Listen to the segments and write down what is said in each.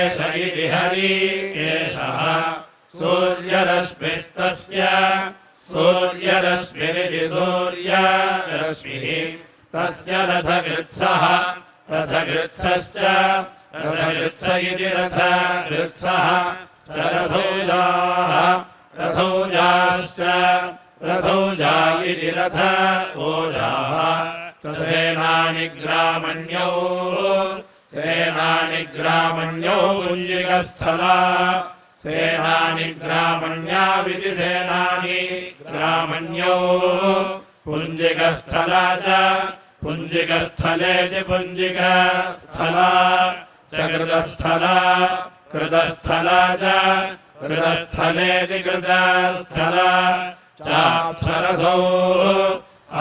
एष इति हरि एषः सूर्यरश्मिस्तस्य सूर्यरश्मिरिति सूर्यरश्मिः तस्य रथकृत्सः रथकृत्सश्च रथकृत्स इति रथकृत्सः च रथौजाः रथौजाश्च रथौजा इति रथौजाः च सेनानिग्रामण्यौ सेनानिग्रामण्यौ पुञ्जिकस्थला सेनानिग्रामण्याविति सेनानिग्रामण्यौ पुञ्जिकस्थला च पुञ्जिकस्थलेति पुञ्जिकस्थला च कृतस्थला कृतस्थला च कृतस्थलेति कृतस्थला चाप्सरसौ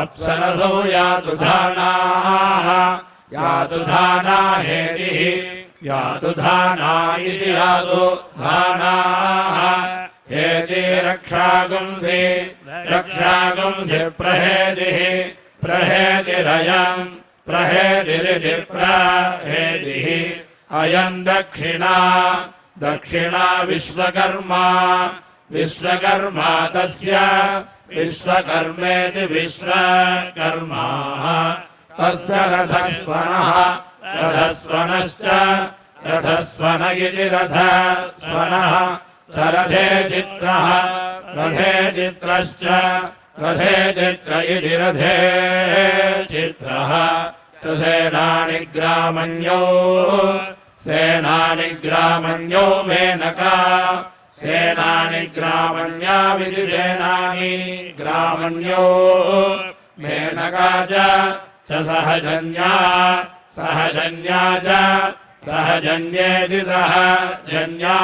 अप्सरसौ यातु धानाः यातु धाना हेतिः यातु धाना इति यातु धानाः हेति रक्षागुंसि रक्षागुंसि प्रहेदिः प्रहेदिरयम् प्रहेदिरिति प्रहेदिः अयम् दक्षिणा दक्षिणा विश्वकर्मा विश्वकर्मा तस्य विश्वकर्मेति विश्वकर्मा तस्य रथस्वनः रथस्वनश्च रथस्वन इति रथस्वनः च रथे चित्रः रथे चित्रश्च रथे चित्र इति रथे चित्रः च सेनानिग्रामण्यौ सेनानिग्रामण्यौ मेनका सेनानिग्रामण्याविति सेनानिग्रामण्यौ मेनका च सहजन्या सहजन्या च सहजन्येति सहजन्या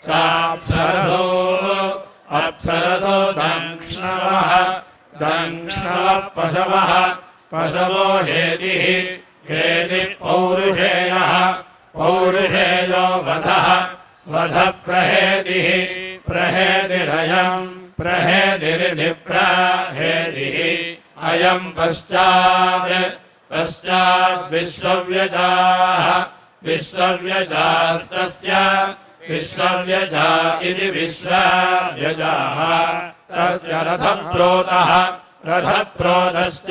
चाप्सरसो अप्सरसो दंक्ष्णवः दंक्ष्णवः पशवः पशवो हेतिः हेतिः पौरुषेयः पौरुषेयो वधः वधः प्रहेदिः प्रहेदिरयम् प्रहेदिरिति प्रहेदिः अयम् पश्चात् पश्चात् विश्वव्यजाः विश्वव्यजास्तस्य विश्वव्यजा इति विश्वव्यजाः तस्य रथप्रोतः रथप्रोतश्च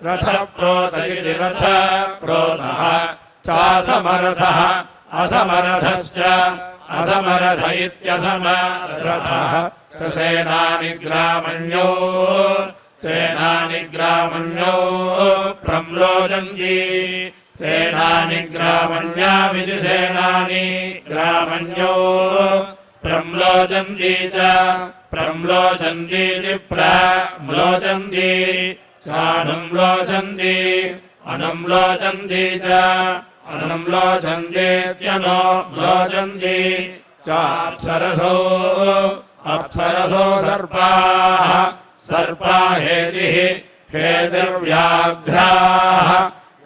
रथप्रोत इति रथप्रोतः चासमरथः असमरथश्च असमरथ इत्यसमरथः च सेनानिग्रामण्यो सेनानिग्रामण्यो प्रम्लोचन्ति सेनानिग्रामण्याविति सेनानिग्रामण्यो प्रम्लोचन्ति च प्रम्लोचन्तीति प्रम्लोचन्ति चानुम्लोचन्ति अनुम्लोचन्ति च अनुम्लोचन्तीत्यनुम्लोचन्ति चाप्सरसो अप्सरसो सर्पाः सर्पा हेतिः हेतिर्व्याघ्राः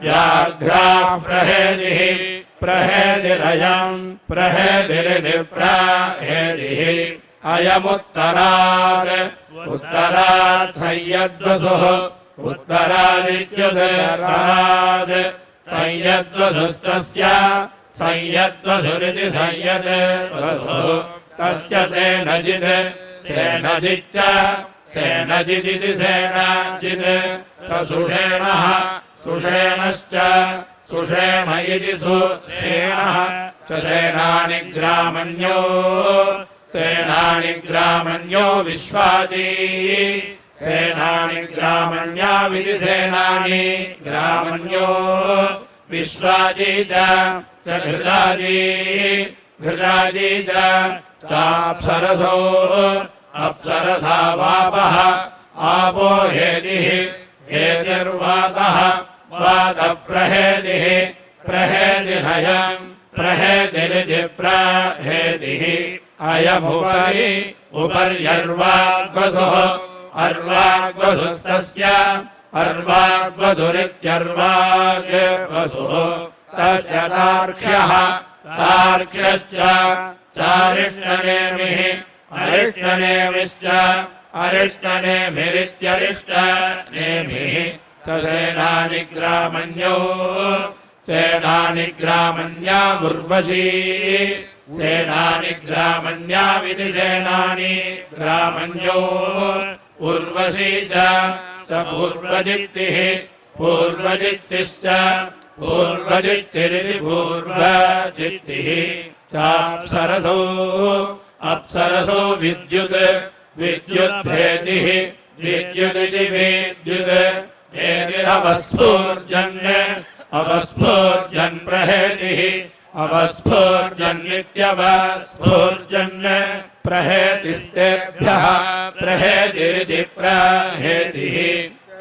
व्याघ्राः प्रहेदिः प्रहेदिरयम् प्रहेदिरिति प्रहेदिः अयमुत्तरात् उत्तरात् संयद्वसुः उत्तरादित्युदरात् संयद्वसुस्तस्य संयद्वसुरिति संयद्वसुः तस्य सेनजित् सेनजिच्च सेनजिदिति सेनजित् च सुषेणः सुषेणश्च सुषेण इति सुषेणः च सेनानिग्रामण्यो सेनानिग्रामण्यो विश्वाजी सेनानिग्रामण्याविति सेनानिग्रामण्यो विश्वाजी च घृताजी घृताजी च चाप्सरसो अप्सरसा वापः आपो हेतिः हेतिर्वातः वातः प्रहेदिः प्रहेदिरयम् प्रहेदिरिति प्रहेदिः अयमुपरि उपर्यर्वाग्वसुः अर्वाग्वसुस्तस्य अर्वाग्वसुरित्यर्वाग्वसुः तस्य तार्क्ष्यः तार्क्ष्यश्च चारिष्टनेमिः अरिष्टनेमिश्च अरिष्टनेमिरित्यरिष्टनेमिः च सेनानिग्रामण्यो सेनानि ग्रामण्या उर्वशी सेनानि ग्रामण्या विधि सेनानि ग्रामण्यो उर्वशी च पूर्वजित्तिः पूर्वजित्तिश्च पूर्वजित्तिरिति पूर्वजित्तिः चाप्सरसो अप्सरसो विद्युत् विद्युद्भेदिः विद्युदिति विद्युत् भेदिरवस्फूर्जन् अवस्फूर्जन् प्रहेतिः अवस्फूर्जन्नित्यवस्फूर्जन् प्रहेतिस्तेभ्यः प्रहेतिरिति प्रहेतिः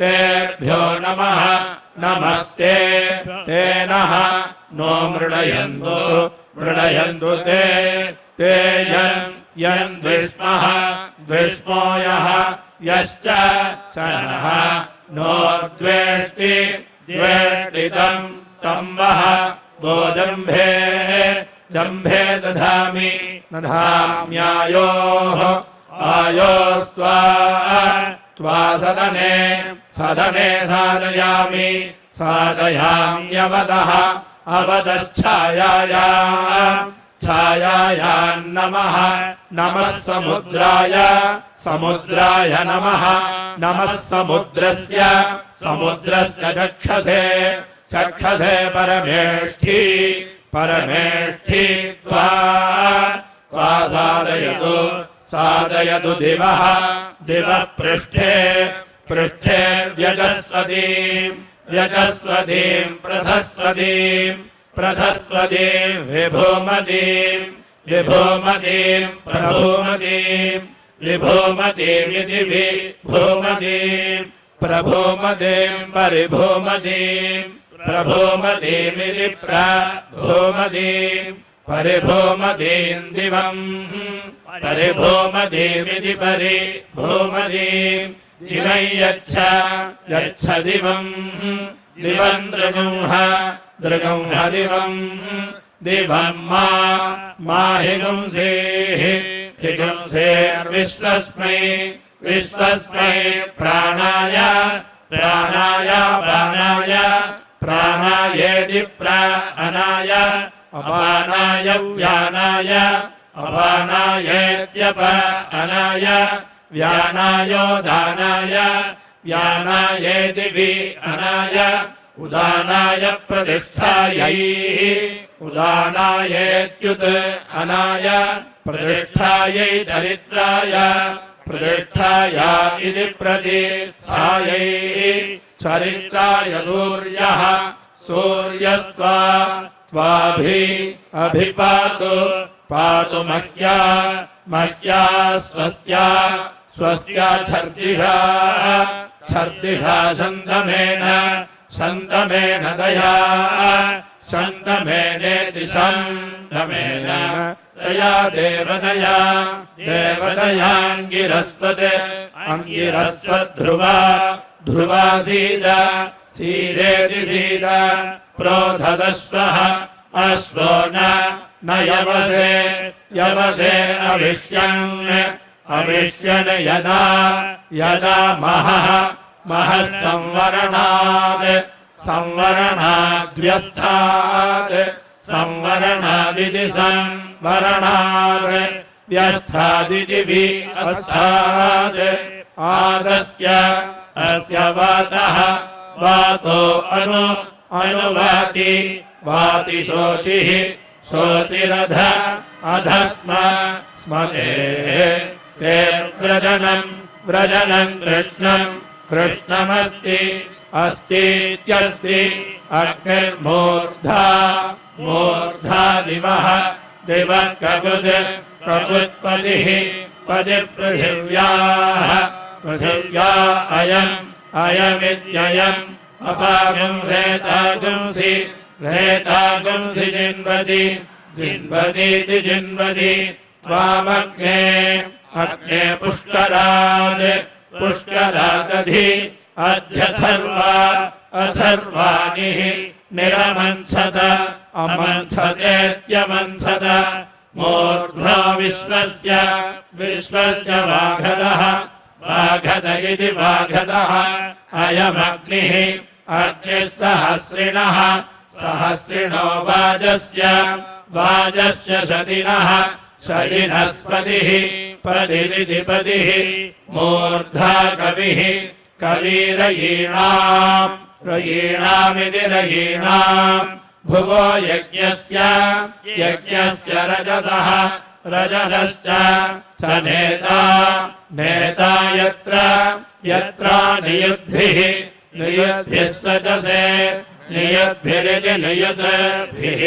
तेभ्यो नमः नमस्ते ते नः नो मृडयन्तु मृडयन्तु ते यन् द्विष्मः द्विष्मो यः यश्च च नः नो द्वेष्टि द्वेष्टितं तं वः वो जम्भे दधामि दधाम्यायोः आयोस्त्वा सदने साधयामि साधयाम्यवदः छायायान्नमः नमः समुद्राय नमः समुद्रस्य चक्षसे परमेष्ठी त्वा साधयतु दिवः पृष्ठे व्यजस्वतीं प्रथस्वतीं विभूमतीं प्रभूमतीमिति विभूमतीं प्रभूमतीं प्रभूमतीमिति प्रभूमतीं परिभूमतीं दिवम् परिभूमतीमिति परिभूमतीं दिवं यच्छ दिवम् दृगुंह दिवं मा हिगुंसेर्विश्वस्मै प्राणाय प्राणायेति प्राणाय अपानाय अपानायेत्यपानाय व्यानायेति विअनाय उदानाय प्रतिष्ठायै उदानायेत्युत् अनाय प्रतिष्ठायै चरित्राय प्रतिष्ठाया इति प्रतिष्ठायै चरित्राय अभिपातु मह्या स्वस्त्या छर्दिषा शन्तमेन दया शन्तमेनेति शन्तमेन दया देवदयाङ्गिरस्वद्ध्रुवा सीदेति सीद प्रोधदश्वः अश्वो न यवसे अविष्यन् यदा महः संवरणाद्व्यस्थात् संवरणादिति संवरणात् व्यस्थादिति विअस्थात् आदस्य अस्य वातो अनुवाति वाति शोचिरध स्मते ते व्रजनं कृष्णमस्ति अस्तीत्यस्ति अग्निर्मूर्धा दिवः ककुत्पतिः पतिः पृथिव्या अयमित्ययम् अपागं रेतागुंसि जिन्वतीति जिन्वति त्वामग्ने पुष्करादधि अथर्वाणिः निरमन्थत अमन्थतेत्यमन्थत मूर्ध्वा विश्वस्य वाघद इति वाघदः अयमग्निः अग्निः सहस्रिणो वाजस्य वाजस्य शतिनः शतिनस्पतिः पदिरितिपतिः मूर्धा कविः कविरयीणाम् रयीणामिति रयीणाम् भुवो यज्ञस्य यज्ञस्य रजसः रजसश्च च नेता नेता यत्र यत्रा नियुद्भिः नियुद्भिः सचसे नियुद्भिरिति नियुद्भिः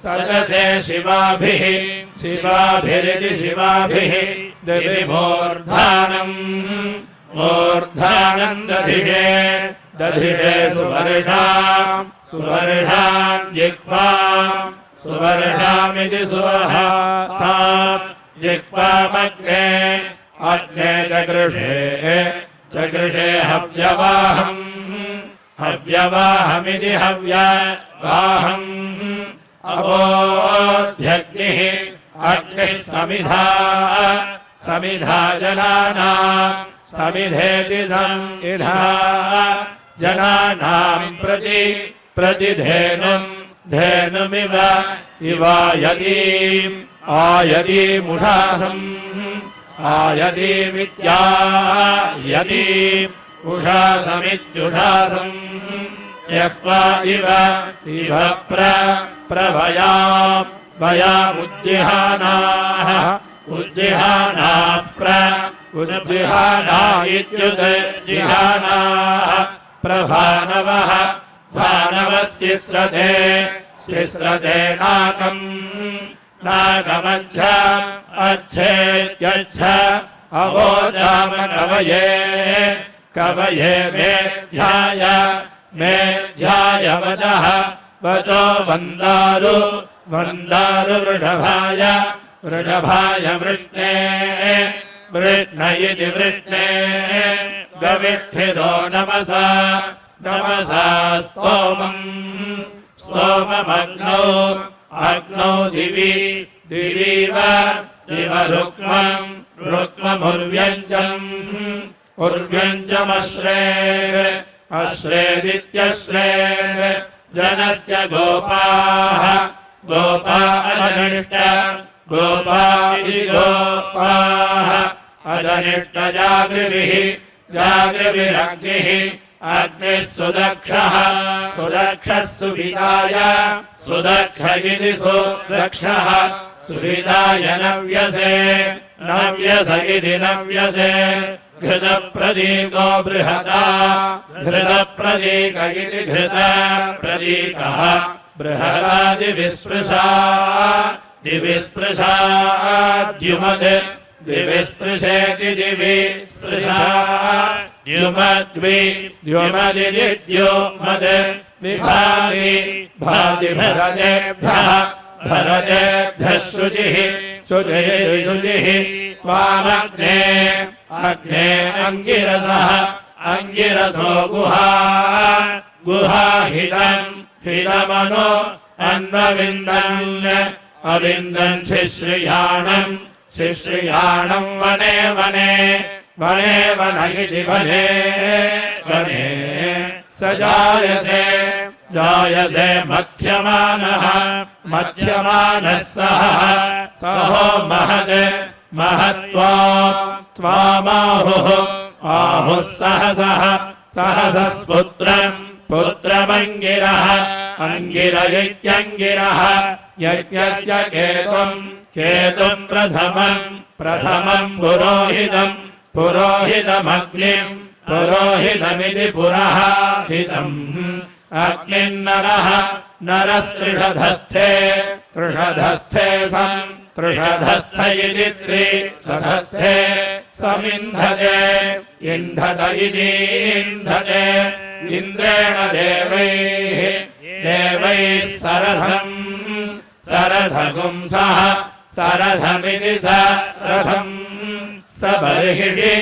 सचसे शिवाभिः शिवाभिरिति शिवाभिः दिवि मूर्धानम् मूर्धानम् दधिषे दधिषे सुवर्षाम् सुवर्षाम् जिह्वाम् सुवर्षामिति सुवहा सा जिह्वामग्ने अग्ने चकृषे हव्यवाहम् हव्यवाहमिति हव्यवाहम् अवोध्यग्निः अग्निः समिधा समिधा जनानाम् समिधेति समिधा जनानाम् प्रतिधेनुम् धेनुमिव इवायतीम् आयतीमुषासम् आयतीमित्यायतीम् उषासमित्युषासम् यक्वा इव प्रभयाम् भयामुज्जिहानाः उज्जिहानाः उज्जिहाना इत्युज्जिहानाः प्रभानवः भानवः शिस्रते शिस्रते नाकम् नाकमच्छ अच्छेद्यच्छ अवोचाम कवये कवये मेध्याय वचः वचो वन्दारु वन्दारु वृषभाय वृषभाय वृष्णे वृष्ण इति वृष्णे गविष्ठितो नमसा नमसा स्तोमम् स्तोममग्नौ अग्नौ दिवि दिवीव इव रुक्मम् रुक्ममुर्व्यञ्जम् उर्व्यञ्जमश्रेर् अश्रेदित्यश्रेर् जनस्य गोपाः गोपा अजनिष्ट गोपा इति गोपाः अजनिष्ट जागृभिः जागृभिरग्निः अग्निः सुदक्षः सुदक्षः सुविदाय सुदक्ष इति सुदक्षः सुविदाय नव्यसे नव्यस इति नव्यसे घृतप्रदीको बृहता घृतप्रदीक इति घृतप्रदीकः बृहता दिविस्पृशा दिविस्पृशा द्युमद् दिविस्पृशेति दिविस्पृशा द्युमद्वि द्युमदिति द्युमद् विभाति भाति भरतेभ्यः भरतेभ्यः शुचिः शुचिः शुचिः त्वामग्ने अग्ने अङ्गिरसः अङ्गिरसो गुहा गुहाहितम् हितमनो अन्वविन्दन् अविन्दन् शिश्रियाणम् शिश्रियाणम् वने वने वने वन इति वने वने स जायसे जायसे मथ्यमानः मथ्यमानः सह सहो महत् महत्वा त्वामाहुः आहुः सहसः सहसस्पुत्रम् पुत्रमङ्गिरः अङ्गिर इत्यङ्गिरः यज्ञस्य केतुम् केतुम् प्रथमम् प्रथमम् पुरोहितम् पुरोहितमग्निम् पुरोहितमिति पुरोहितम् अग्निर्नरः नरस्तृषधस्थे तृषधस्थे सम् तृषधस्थ इति त्रिसधस्थे समिन्धते इन्धत इति इन्धते इन्द्रेण देवैः देवैः सरथम् सरथगुंसः सरथमिति सरथम् स बर्हिषि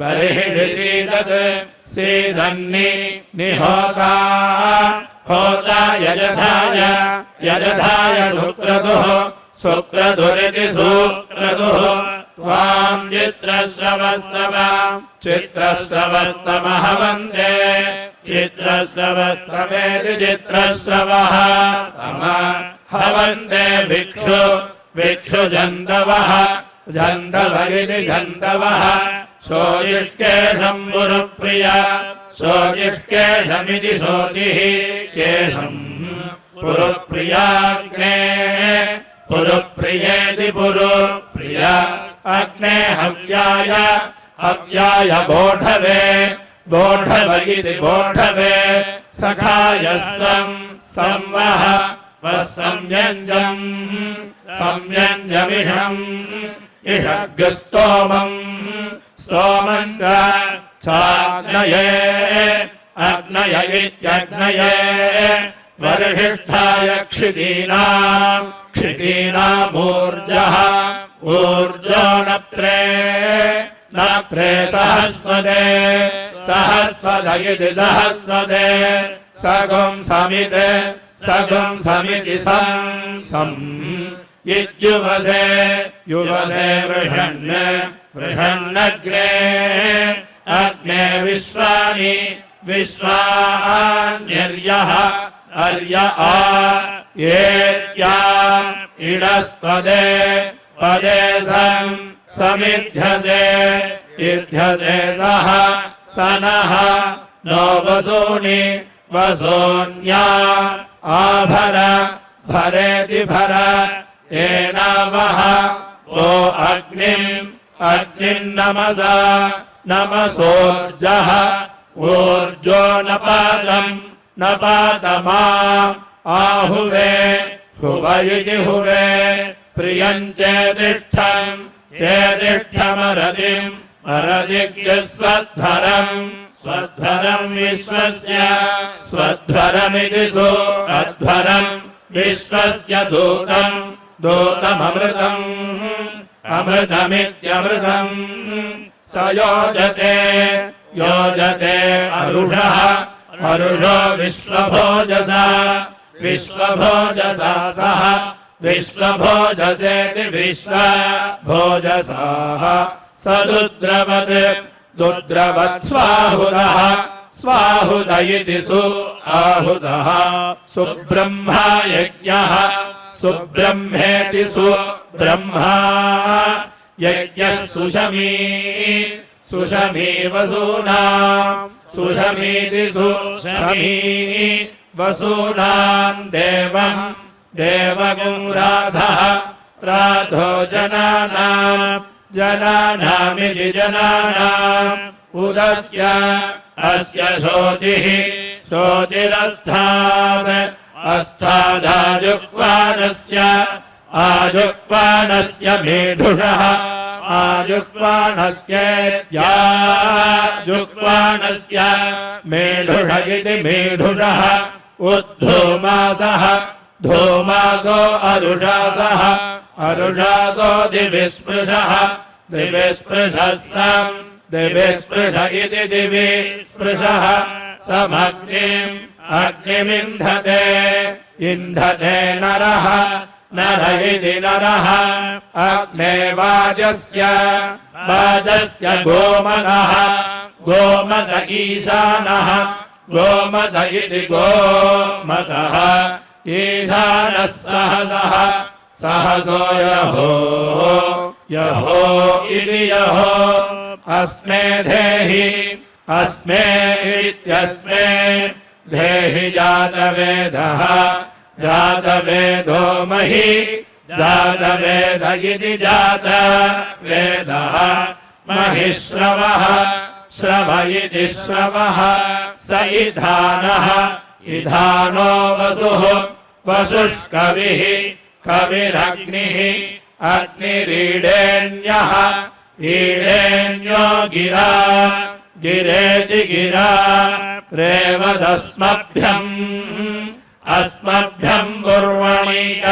बर्हिषि सीदत् सीदन्नि निहोता होता यजथाय यजथाय सुक्रतुः सुक्रतुरिति सुक्रतुः त्वाम् चित्रश्रवस्तव चित्रश्रवस्तमः वन्दे चित्रस्रवस्तवेति चित्रस्रवः हवन्ते भिक्षु भिक्षुजन्तवः जन्तव इति जन्तवः शोचिष्केशम् पुरुप्रिया शोचिष्केशमिति शोचिः केशम् पुरुप्रियाग्ने पुरुप्रियेति पुरुप्रिया अग्ने हव्याय हव्याय बोढवे बोढव इति बोढवे सखायः संवह वः संयञ्जम् संयञ्जमिषम् इषग्स्तोमम् स्तोमम् चाग्नये अग्नय इत्यग्नये वर्हिष्ठाय क्षितीनाम् क्षितीनामूर्जः ऊर्जो नप्त्रे नप्त्रे सहस्वदे सहस्वद इति सहस्वदे सगुं समिति सम् इत्युवसे युवसे वृषन्नग्ने अग्ने विश्वानि विश्वान्यर्यः अर्य आ येत्या इडस्पदे पदे समिध्यसे इध्यसे सः सनः नो वसूनि वसून्या आभर भरेति भर एनावः ओ अग्निन्नमसा नमसोर्जः ऊर्जो नपातमा आहुवे हुव इति हुवे प्रियम् चेतिष्ठमरतिम् अरदिग्यस्वध्वरम् स्वध्वरम् विश्वस्य स्वध्वरमिति अध्वरम् विश्वस्य दूतम् दूतममृतम् अमृतमित्यमृतम् स योजते योजते अरुषः अरुषो विश्वभोजसा विश्वभोजसा सह विश्वभोजसेति विश्वभोजसाः स दुद्रवत् स्वाहुदः स्वाहुद इति आहुदः सुब्रह्मा यज्ञः सुब्रह्मेति सुब्रह्मा यज्ञः सुषमी वसूनाम् सुषमीति सुषमी वसूनाम् देवगुं राधः राधो जनानामिति जनानाम् उदस्य अस्य शोचिः अस्तादाजुक्वानस्य आजुक्वानस्य मेढुषः आजुक्वानस्येत्याजुक्वानस्य मेढुष इति मेढुषः उद्धूमासः धूमासो अरुषासः अरुषासो दिविस्पृशः दिविस्पृशः दिविस्पृश इति दिविस्पृशः समग्निम् अग्निमिन्धते इन्धते नरः नर इति नरः अग्ने वाजस्य गोमदः गोमद ईशानः गोमद इति गोमदः ईशानः सहसः सहसो यहो इति यहो अस्मे देहि अस्मे इत्यस्मे देहि जातवेदः जातवेदो महि जातवेद इति जातवेदः महिश्रवः श्रव इति श्रवः स इधानः इधानो वसुः वसुष्कविः कविरग्निः अग्निरीडेन्यः ईडेन्यो गिरा गिरेति गिरा रेवदस्मभ्यम् अस्मभ्यम् पूर्वणीक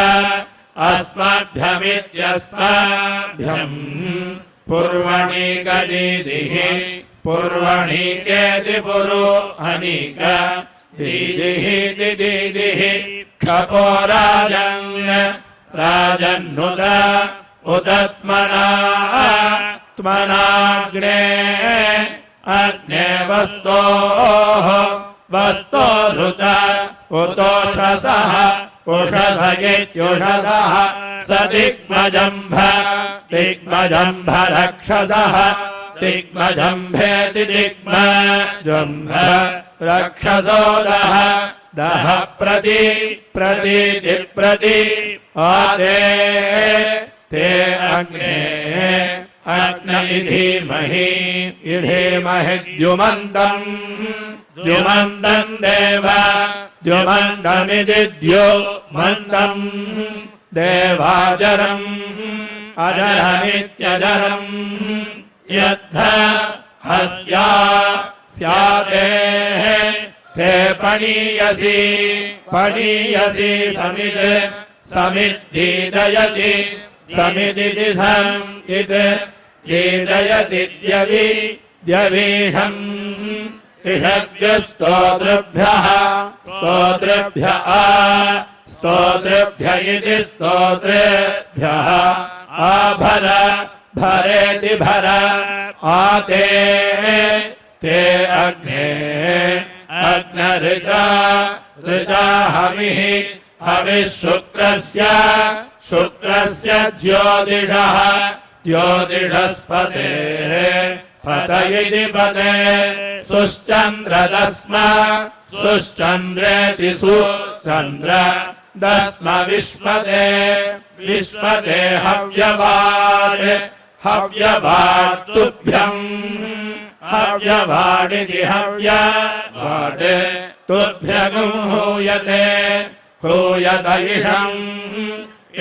अस्मभ्यमित्यस्मभ्यम् पूर्वणीकदीदिः पूर्वणीकेति पुरोहनीक दीदिः दीदिः क्षपो राजन्नुत उदत्मनाग्ने अग्ने वस्तोः वस्तोधृत उतोषसः उषस इत्युषसः स दिग्मजम्भ दिग्मजम्भ रक्षसः दिग्मजम्भेति दिग्मजम्भ रक्षसो दः दः प्रति प्रतीति प्रति आदे ते अग्ने अग्न इधीमहि इधीमहि द्युमन्दम् द्युमन्दम् देव द्युमन्दमिति द्युमन्दम् देवाजरम् अजरमित्यजरम् यद्ध हस्या स्याते ते पणीयसि पणीयसि समित् समिद्दीदयति समिदिति समित् दीदयति द्यवि द्यवीषम् ऋषभ्यस्तोतृभ्यः स्तोतृभ्यः स्तोतृभ्य इति स्तोतृभ्यः आभर भरेति भर आते ते अग्ने अग्नऋचा ऋचा हविः हविः शुक्रस्य शुक्रस्य ज्योतिषः ज्योतिषस्पते पत इति पते सुश्चन्द्रदस्म सुश्चन्द्रेति सुचन्द्र दस्म विश्वते विश्वते हव्यवाड् हव्यवाड् तुभ्यम् हव्यवाडिति हव्यवाड् तुभ्यगुं हूयते हूयत इषम्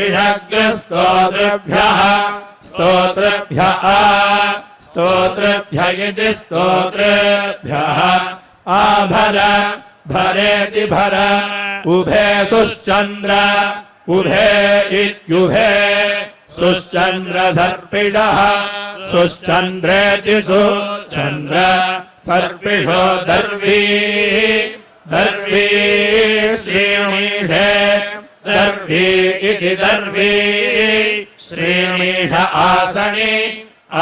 इषग्स्तोतृभ्यः स्तोतृभ्यः स्तोतृभ्य इति स्तोतृभ्यः आभर भरेति भर उभे सुश्चन्द्र उभे इत्युभे सुश्चन्द्र सर्पिषः सुश्चन्द्रेति सुचन्द्र सर्पिषो दर्वी दर्वी श्रीमीषे दर्वी इति दर्वी श्रीमीष आसनि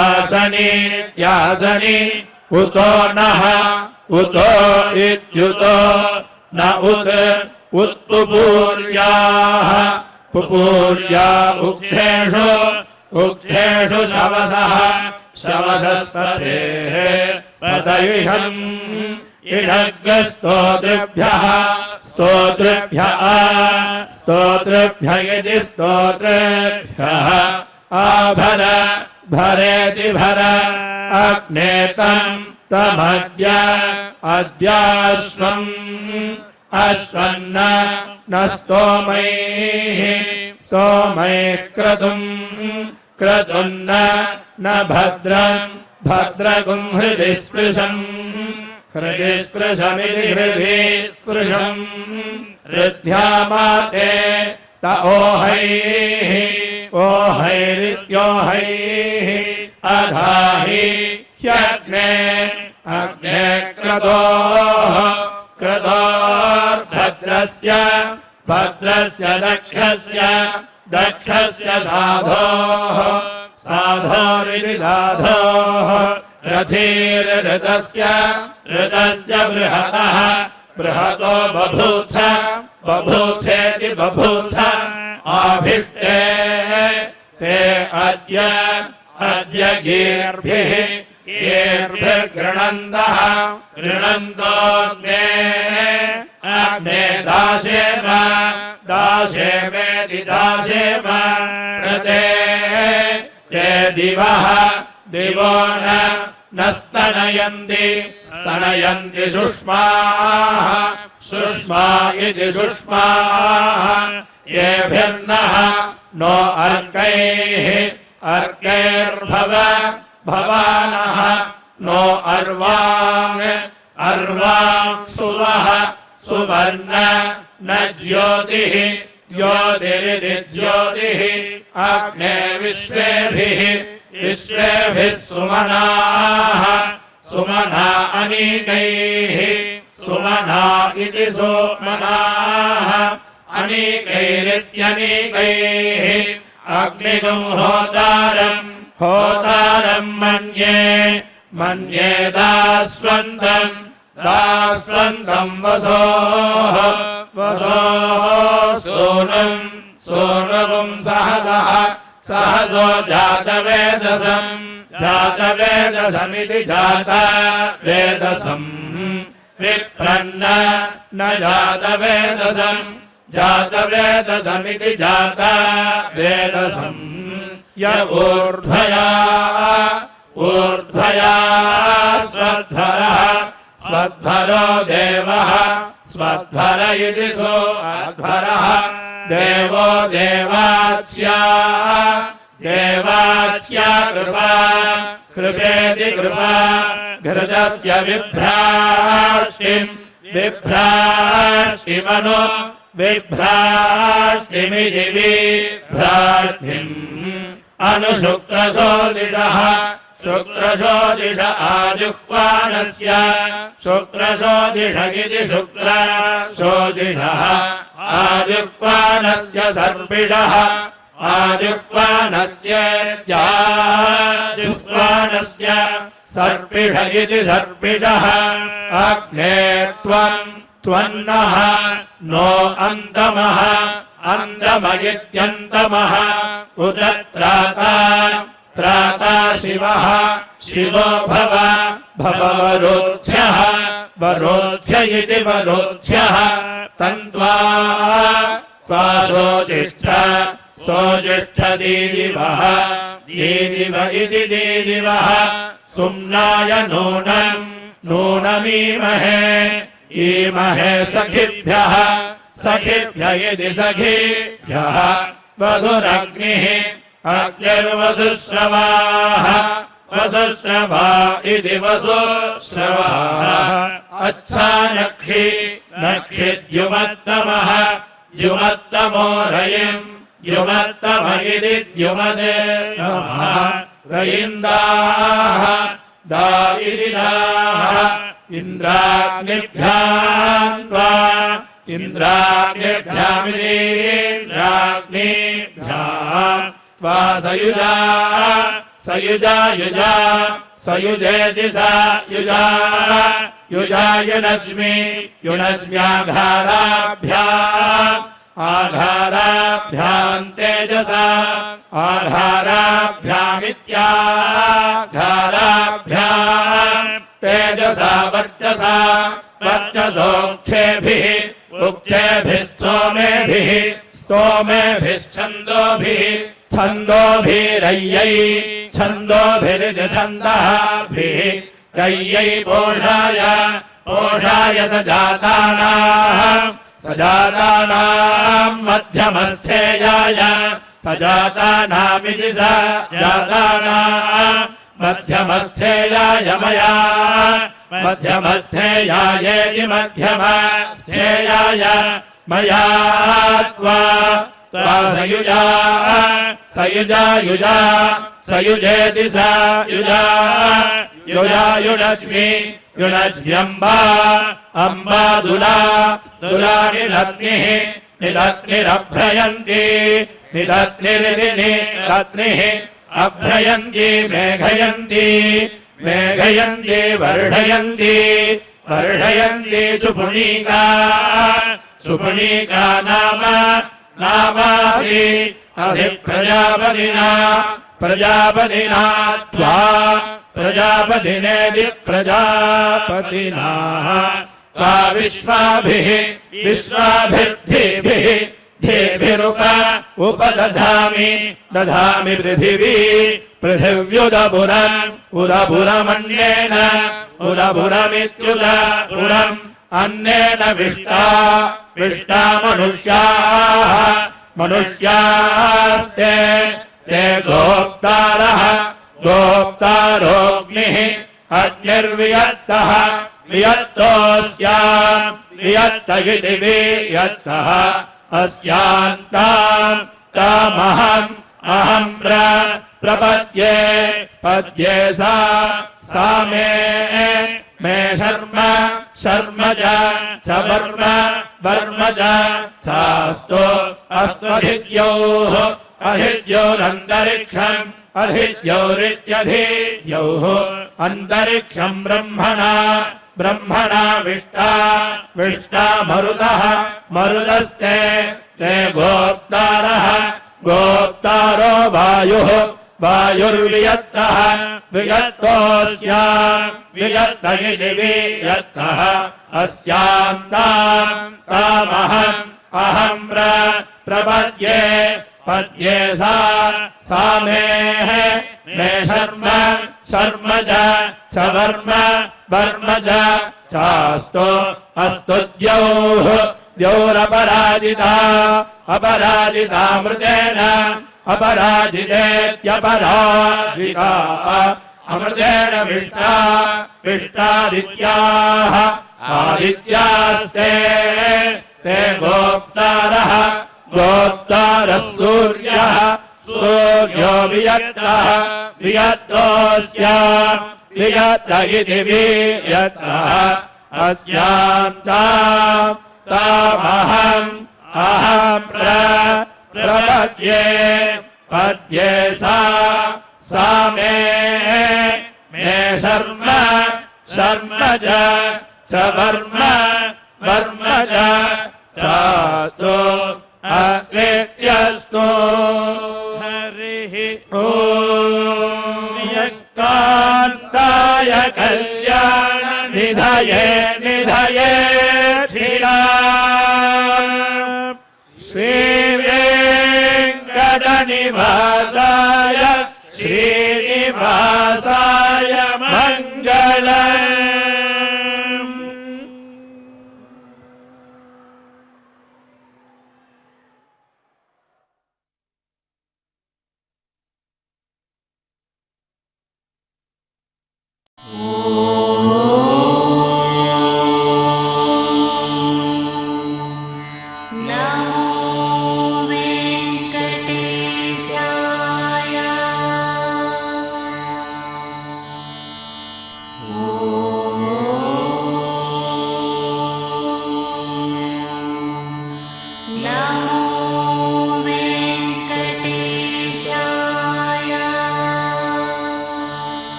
आसनीत्यासनि उतो नः उतो इत्युतो न उत् उत्पुपूर्याः पुपूर्या उक्थेषु उक्थेषु शवसः शवसस्पतेः पतयुषम् इषग्स्तोतृभ्यः स्तोतृभ्यः स्तोतृभ्य इति स्तोतृभ्यः आभर भरेति भर अग्ने तम् तमद्य अद्याश्वम् अश्वन्न न स्तोमैः स्तोमैः क्रतुम् क्रतुन्न न भद्रम् भद्रगुम् हृदि स्पृशम् हृदि स्पृशमिति हृदि स्पृशम् हृद्यामाते त ओहैः ओहैरित्योहैः अधाहि ह्यग्ने अग्ने क्रतोः क्रतोर्भद्रस्य भद्रस्य दक्षस्य दक्षस्य साधोः साधोरिति साधोः रथेर्ऋतस्य ऋतस्य बृहतः बृहतो बभूथ बभूथेति बभूथ आभिष्टे ते अद्य अद्य गीर्भिः गीर्भिर्गृणन्तः गृणन्तोऽग्ने अग्ने दाशेम दाशेमेति दाशेम प्रते ते दिवः दिवो न स्तनयन्ति स्तनयन्ति शुष्माः शुष्मा इति शुष्माः येभिर्नः नो अर्कैः अर्कैर्भव भवानः नो अर्वाङ् अर्वाङ् सुवः सुवर्ण न ज्योतिः ज्योतिरिति ज्योतिः अग्ने विश्वेभिः विश्वेभिः सुमनाः सुमना अनीकैः सुमना इति सुमनाः अनीकैरित्यनीकैः अग्निगुं होतारम् होतारम् मन्ये मन्ये दास्वन्तम् दास्वन्तम् वसोः सूनुम् सूनुपुम् सहसः सहसो जातवेदसम् जातवेदसमिति जातवेदसम् विप्रन्न न जातवेदसम् जातवेदसमिति जातवेदसम् य ऊर्ध्वया ऊर्ध्वया स्वध्वरः स्वध्वरो देवः स्वध्वर इति सोऽध्वरः देवो देवाच्या देवाच्या कृपा कृपेति कृपा घृतस्य बिभ्राष्टिम् बिभ्राष्टिमनु बिभ्राष्टिमिति बिभ्राष्टिम् अनुशुक्रशोदिषः शुक्रशोदिष आजुह्वानस्य शुक्रशोदिष इति शुक्रशोदिषः आजुह्वानस्य सर्पिषः आजुह्वानस्य जाजुह्वानस्य सर्पिष इति सर्पिषः अग्ने त्वम् त्वन्नः नो अन्तमः अन्तमयित्यन्तमः उत त्राता त्राता शिवः शिवो भव भववरोध्यः वरोध्य इति वरोध्यः तन्त्वा त्वा सोजिष्ठ सोजिष्ठदीदिवः दीदिव इति दीदिवः सुम्नाय नूनम् नूनमीमहे ईमहे सखिभ्यः सखिभ्य इति सखिभ्यः वसुरग्निः अग्निर्वसुश्रवाः वसुश्रवा इति वसुश्रवाः अच्छा नक्षि नक्षिद्युमत्तमः द्युमत्तमो रयिम् द्युमत्तम इति द्युमदेतमः रयिन्दाः दा इति दाः इन्द्राग्निभ्याम् त्वा इन्द्राग्निभ्यामिन्द्राग्निभ्याम् त्वा सयुजा सयुजा युजा सयुजेति सा युजा युजा युनज्मि युनज्म्याघाराभ्याम् आघाराभ्याम् तेजसा आघाराभ्यामित्याघाराभ्याम् तेजसा वर्चसा वर्चसोक्षेभिः उक्षेभिः स्तोमेभिः स्तोमेभिश्छन्दोभिः छन्दोभिरय्यै छन्दोभिरिति छन्दःभिः रय्यै पोषाय पोषाय सजातानाम् मध्यमस्थेयाय सजातानामिति सजातानाम् मध्यमस्थेयाय मया मध्यमस्थेयायेति मध्यमस्थेयाय मया त्वा सयुजा सयुजा युजा सयुजेति सा युजा युजा युनज्मि युनज्म्यम्बा अम्बा दुला दुला निरग्निः निरग्निरभ्रयन्ति निरग्निरिति निरग्निः अभ्रयन्ति मेघयन्ति मेघयन्ति वर्षयन्ति वर्षयन्ति चुपुणीका चुपुणीका नाम नामासि असि प्रजापतिना प्रजापतिना त्वा प्रजापतिनेति प्रजापतिना त्वा विश्वाभिः विश्वाभिर्धिभिः धेभिरुप उपदधामि दधामि पृथिवी पृथिव्युदपुरम् उदपुरमन्येन उदपुरमित्युदपुरम् अन्नेन विष्टा विष्टा मनुष्याः मनुष्यास्ते ते गोप्तारः गोप्तारोऽग्निः अग्निर्वियत्तः वियत्तोऽस्याम् वियत्त इति वियत्तः अस्यान्ताम् तामहम् अहम् प्रपद्ये पद्ये सा मे शर्म शर्म च वर्म वर्म चास्तु अस्त्वधिद्योः अहिद्योरन्तरिक्षम् अहिद्योरित्यधिद्योः अन्तरिक्षम् ब्रह्मणा ब्रह्मणा विष्टा विष्टा मरुतः मरुतस्ते ते गोप्तारः गोप्तारो वायुः वायुर्वियत्तः वियत्तोऽस्य वियत्त इति वियत्तः अस्यां तामहम् अहं प्रपद्ये पद्ये सा मे शर्म शर्म च वर्म वर्म चास्तु अस्तु द्यौः द्यौरपराजिता अपराजिता मृतेन अपराजितेत्यपराजिता अमृतेन विष्टा विष्टादित्याः आदित्यास्ते ते गोप्तारः गोप्तारः सूर्यः सूर्यो वियत्तः वियत्तोऽस्य वियत्त इति वियत्तः अस्यां तामहम् अहं प्रपद्ये पद्ये सा मे शर्म शर्म च वर्म वर्म चास्तु अस्मित्यस्तु हरिः ॐ श्रियकान्ताय कल्याण निधये निधये श्रीवेङ्कटनिवासाय श्रीनिवासाय मङ्गलम्।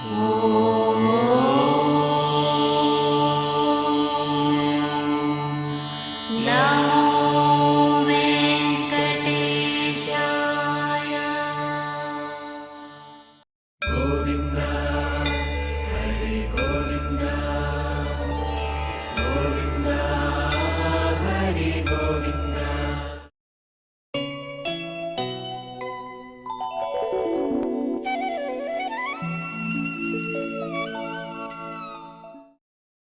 Oh